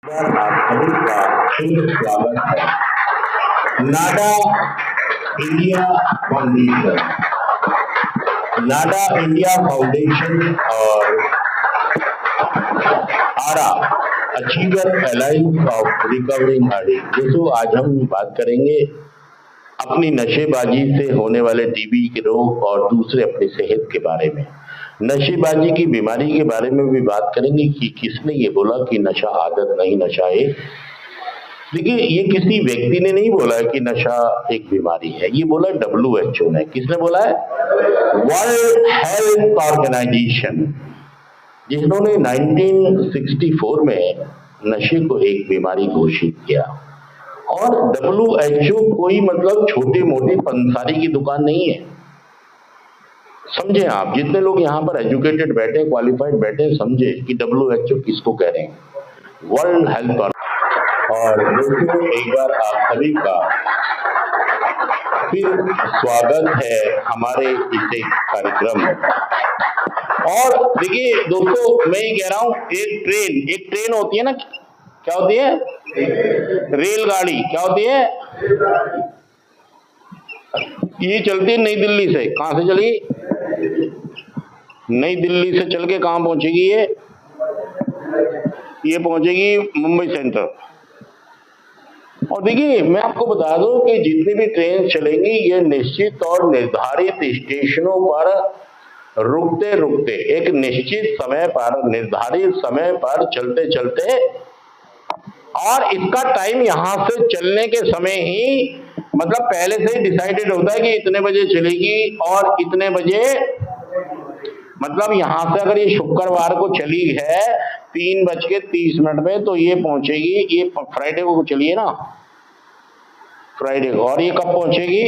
आप सभी का शुभ स्वागत है। NADA India foundation, NADA India foundation और आरा achiever alliance of recovering addict. दोस्तों, आज हम बात करेंगे अपनी नशेबाजी से होने वाले टीबी के रोग और दूसरे अपनी सेहत के बारे में। नशेबाजी की बीमारी के बारे में भी बात करेंगे कि किसने ये बोला कि नशा आदत नहीं, नशा एक। देखिए, ये किसी व्यक्ति ने नहीं बोला है कि नशा एक बीमारी है, ये बोला WHO ने। किसने बोला है? वर्ल्ड हेल्थ ऑर्गेनाइजेशन, जिन्होंने 1964 में नशे को एक बीमारी घोषित किया। और WHO कोई मतलब छोटी मोटी पंसारी की दुकान नहीं है। समझे आप, जितने लोग यहाँ पर एजुकेटेड बैठे, क्वालिफाइड बैठे, समझे कि WHO किसको कह रहे हैं, वर्ल्ड हेल्थ। और दोस्तों, एक बार आप सभी का फिर स्वागत है हमारे इस कार्यक्रम में। और देखिए दोस्तों, मैं ये कह रहा हूँ, एक ट्रेन होती है ना, क्या होती है? रेलगाड़ी। क्या होती है? ये चलती है नई दिल्ली से। कहां से चली? नई दिल्ली से चल के कहां पहुंचेगी? ये पहुंचेगी मुंबई सेंट्रल। और देखिए, मैं आपको बता दूं कि जितनी भी ट्रेन चलेंगी, ये निश्चित और निर्धारित स्टेशनों पर रुकते रुकते एक निश्चित समय पर, निर्धारित समय पर चलते चलते, और इसका टाइम यहां से चलने के समय ही मतलब पहले से ही डिसाइडेड होता है कि इतने बजे चलेगी और इतने बजे, मतलब यहां से अगर ये शुक्रवार को चली है 3:30 में, तो ये पहुंचेगी, ये फ्राइडे को चलिए ना, फ्राइडे को, और ये कब पहुंचेगी?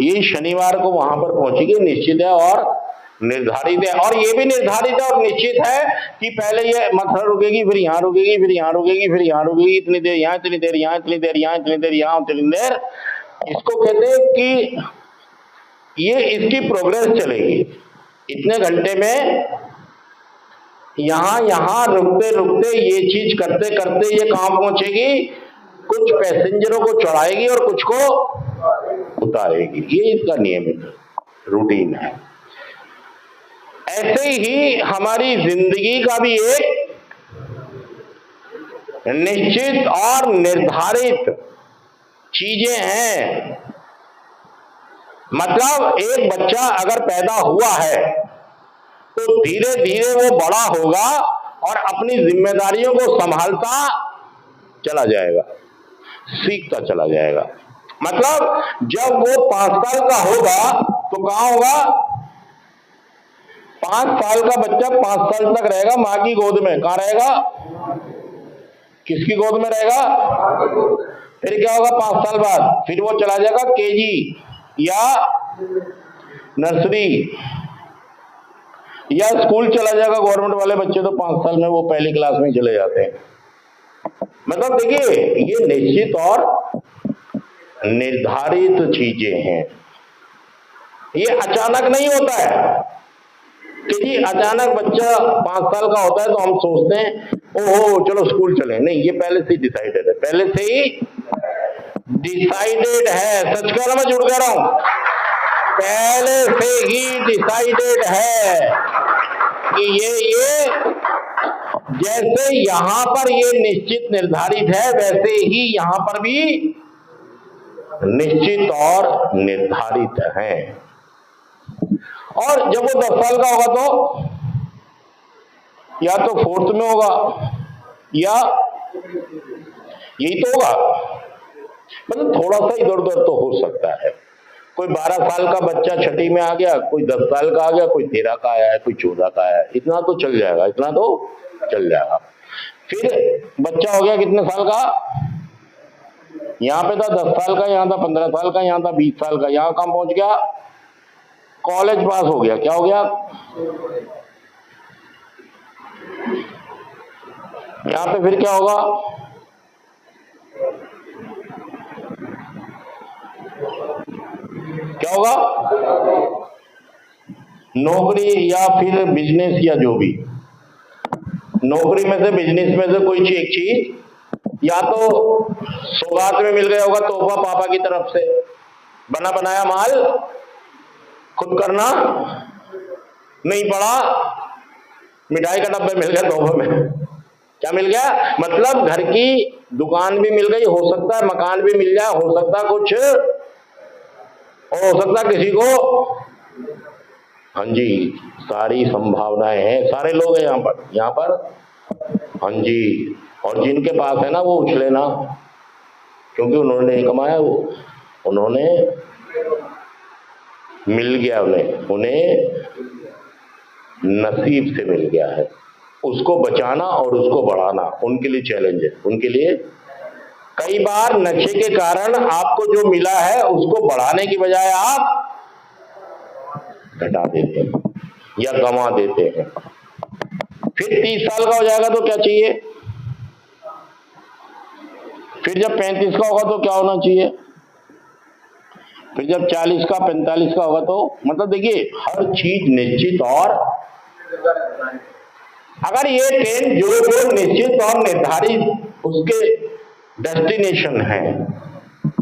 ये शनिवार को वहां पर पहुंचेगी। निश्चित है और निर्धारित है। और ये भी निर्धारित है और निश्चित है कि पहले ये मतलब रुकेगी, फिर यहाँ रुकेगी, फिर यहाँ रुकेगी, फिर यहाँ रुकेगी, इतनी देर यहाँ, इतनी देर यहाँ, इतनी देर यहाँ, इतनी देर यहाँ, इतनी देर। इसको कहते हैं कि ये इसकी प्रोग्रेस चलेगी। इतने घंटे में यहाँ रुकते रुकते, ये चीज करते करते ये कहाँ पहुंचेगी? कुछ पैसेंजरों को चढ़ाएगी और कुछ को उतारेगी। ये इसका नियमित रूटीन है। ऐसे ही हमारी जिंदगी का भी एक निश्चित और निर्धारित चीजें हैं। मतलब एक बच्चा अगर पैदा हुआ है तो धीरे धीरे वो बड़ा होगा और अपनी जिम्मेदारियों को संभालता चला जाएगा, सीखता चला जाएगा। मतलब जब वो 5 साल का होगा तो कहां होगा? 5 साल का बच्चा 5 साल तक रहेगा मां की गोद में। कहां रहेगा? किसकी गोद में रहेगा? फिर क्या होगा 5 साल बाद? फिर वो चला जाएगा केजी या नर्सरी या स्कूल चला जाएगा। गवर्नमेंट वाले बच्चे तो 5 साल में वो पहली क्लास में चले जाते हैं। मतलब देखिए, ये निश्चित और निर्धारित चीजें हैं। ये अचानक नहीं होता है कि जी अचानक बच्चा 5 साल का होता है तो हम सोचते हैं ओहो चलो स्कूल चले। नहीं, ये पहले से ही डिसाइडेड है, पहले से ही डिसाइडेड है। सच कह रहा, मैं झूठ कह रहा हूं? पहले से ही डिसाइडेड है कि ये जैसे यहां पर ये निश्चित निर्धारित है, वैसे ही यहां पर भी निश्चित और निर्धारित है। और जब वो 10 साल का होगा तो या तो 4th में होगा या यही तो होगा। मतलब थोड़ा सा इधर उधर तो हो सकता है। कोई 12 साल का बच्चा 6ठी में आ गया, कोई 10 साल का आ गया, कोई 13 का आया है, कोई 14 का आया है। इतना तो चल जाएगा, इतना तो चल जाएगा। फिर बच्चा हो गया कितने साल का? यहाँ पे था 10 साल का, यहाँ था 15 साल का, यहाँ था 20 साल का। यहाँ कहाँ पहुंच गया? कॉलेज पास हो गया। क्या हो गया? यहाँ पे फिर क्या होगा? क्या होगा? नौकरी या फिर बिजनेस या जो भी। नौकरी में से, बिजनेस में से कोई एक चीज या तो सौगात में मिल गया होगा, तोहफा पापा की तरफ से, बना बनाया माल खुद करना नहीं पड़ा, मिठाई का डब्बा मिल गया तोहफे में। क्या मिल गया? मतलब घर की दुकान भी मिल गई, हो सकता है मकान भी मिल जाए, हो सकता है कुछ, और हो सकता है किसी को। हाँ जी, सारी संभावनाएं हैं, सारे लोग हैं यहाँ पर। हाँ जी, और जिनके पास है ना वो उछले ना, क्योंकि उन्होंने नहीं कमाया, वो उन्होंने मिल गया, उन्हें नसीब से मिल गया है। उसको बचाना और उसको बढ़ाना उनके लिए चैलेंज है। उनके लिए कई बार नशे के कारण आपको जो मिला है उसको बढ़ाने की बजाय आप घटा देते हैं या गंवा देते हैं। फिर 30 साल का हो जाएगा तो क्या चाहिए, फिर जब 35 का होगा तो क्या होना चाहिए, फिर जब 40 का 45 का होगा तो, मतलब देखिए हर चीज निश्चित, और अगर ये ट्रेन जो निश्चित और निर्धारित उसके डेस्टिनेशन है,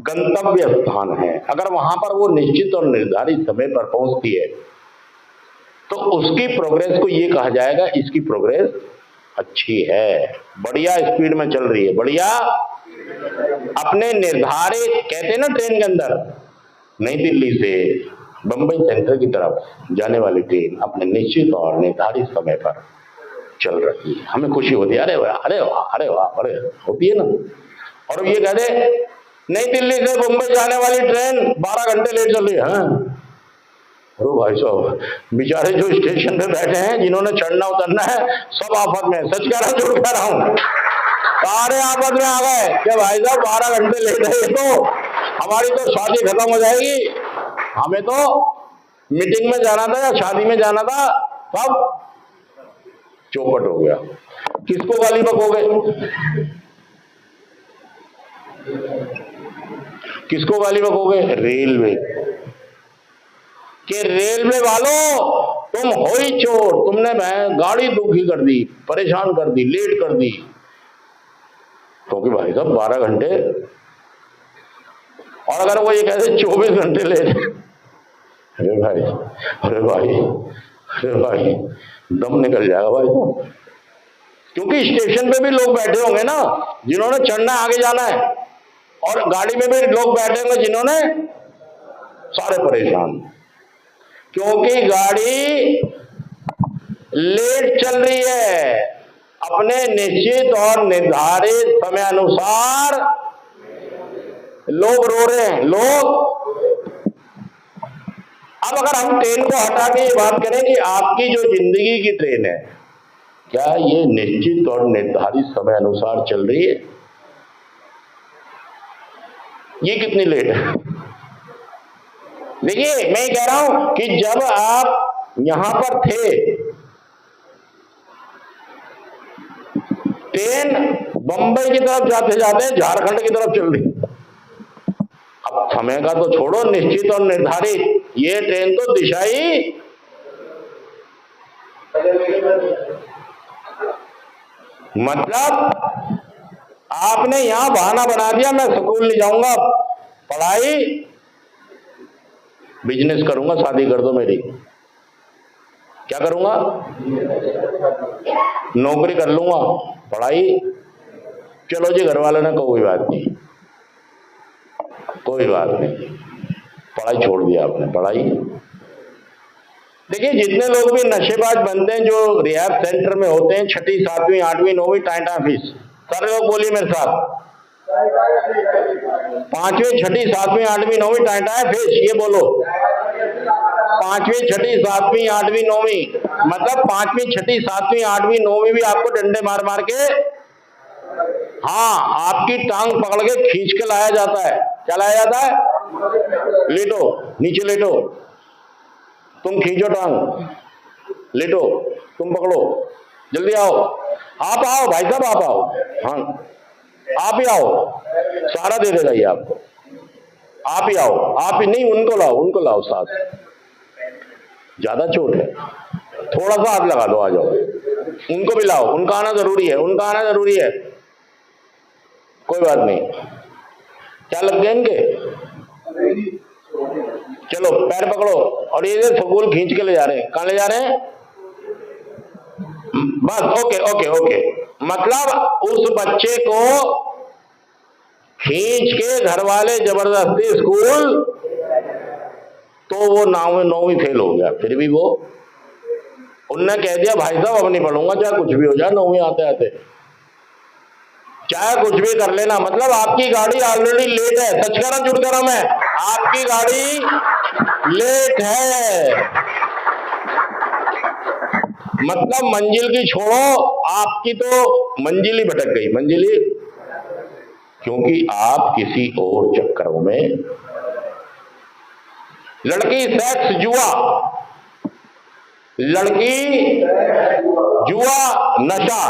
गंतव्य स्थान है, अगर वहां पर वो निश्चित और निर्धारित समय पर पहुंचती है तो उसकी प्रोग्रेस को ये कहा जाएगा, इसकी प्रोग्रेस अच्छी है, बढ़िया स्पीड में चल रही है, बढ़िया अपने निर्धारित, कहते हैं ना ट्रेन के अंदर, नई दिल्ली से बंबई सेंट्रल की तरफ जाने वाली ट्रेन अपने निश्चित और निर्धारित समय पर चल रही है। हमें खुशी होती है, अरे वाह, अरे वाह, अरे वाह, अरे होती है ना। और ये कह दे नई दिल्ली से बंबई जाने वाली ट्रेन 12 घंटे लेट चल रही है। अरे भाई साहब, बेचारे जो स्टेशन पे बैठे हैं, जिन्होंने चढ़ना उतरना है, सब आफत में, सच कह रहा हूं झूठ कह रहा हूं, सारे आफत में आ गए कि भाई साहब 12 घंटे लेट है, तो हमारी तो शादी खत्म हो जाएगी, हमें तो मीटिंग में जाना था या शादी में जाना था, सब चौपट हो गया। किसको गाली बकोगे, किसको गाली बकोगे? रेलवे के, रेलवे वालों तुम हो ही चोर, तुमने गाड़ी दुखी कर दी, परेशान कर दी, लेट कर दी, क्योंकि भाई साहब 12 घंटे, और अगर वो ये कहते 24 घंटे लेट, अरे भाई, अरे भाई, अरे भाई, दम निकल जाएगा भाई साहब। क्योंकि स्टेशन पे भी लोग बैठे होंगे ना जिन्होंने चढ़ना आगे जाना है, और गाड़ी में भी लोग बैठे होंगे जिन्होंने, सारे परेशान, क्योंकि गाड़ी लेट चल रही है, अपने निश्चित और निर्धारित समय अनुसार लोग रो रहे हैं, लोग। अब अगर हम ट्रेन को हटा के ये बात करें कि आपकी जो जिंदगी की ट्रेन है, क्या ये निश्चित और निर्धारित समय अनुसार चल रही है? ये कितनी लेट है? देखिए मैं कह रहा हूं कि जब आप यहां पर थे, ट्रेन बंबई की तरफ जाते जाते झारखंड की तरफ चल रही, अब समय का तो छोड़ो, निश्चित और निर्धारित, ये ट्रेन तो दिशा ही, मतलब आपने यहां बहाना बना दिया, मैं स्कूल नहीं जाऊंगा, पढ़ाई, बिजनेस करूंगा, शादी कर दो मेरी, क्या करूंगा, नौकरी कर लूंगा, पढ़ाई, चलो जी घर वाले ने कोई बात नहीं, कोई बात नहीं, पढ़ाई छोड़ दिया आपने, पढ़ाई। देखिए जितने लोग भी नशेबाज बनते हैं, जो रिहैब सेंटर में होते हैं, 6ठी 7वीं 8वीं 9वीं टाइटा फीस, सारे लोग बोलिए मेरे साथ, 5वीं 6ठी 7वीं 8वीं 9वीं टाइटा है फीस, ये बोलो, 5वीं 6ठी 7वीं 8वीं 9वीं, मतलब 5वीं 6ठी 7वीं 8वीं 9वीं भी आपको डंडे मार मार के, हाँ आपकी टांग पकड़ के खींच के लाया जाता है। क्या लाया जाता है? लेटो, नीचे लेटो, तुम खींचो टांग, लेटो, तुम पकड़ो, जल्दी आओ, आप आओ भाई साहब, आप आओ, हाँ आप ही आओ, सारा दे देगा ये आपको, आप ही आओ, आप ही नहीं, उनको लाओ, उनको लाओ साथ, ज्यादा चोट है, थोड़ा सा हाथ लगा दो, आ जाओ, उनको भी लाओ, उनका आना जरूरी है, उनका आना जरूरी है। कोई बात नहीं। क्या लग गए इनके? चलो पैर पकड़ो और ये स्कूल खींच के ले जा रहे हैं। कहां ले जा रहे हैं? बस ओके ओके ओके। मतलब उस बच्चे को खींच के घर वाले जबरदस्ती स्कूल, तो वो 9वीं फेल हो गया। फिर भी वो उनने कह दिया भाई साहब अब नहीं पढ़ूंगा, चाहे कुछ भी हो जाए 9वीं आते आते, चाहे कुछ भी कर लेना। मतलब आपकी गाड़ी ऑलरेडी लेट है। सच कह रहा झूठ कह रहा मैं? आपकी गाड़ी लेट है। मतलब मंजिल की छोड़ो, आपकी तो मंजिल ही भटक गई, मंजिल ही, क्योंकि आप किसी और चक्करों में। लड़की सेक्स जुआ, लड़की जुआ नशा,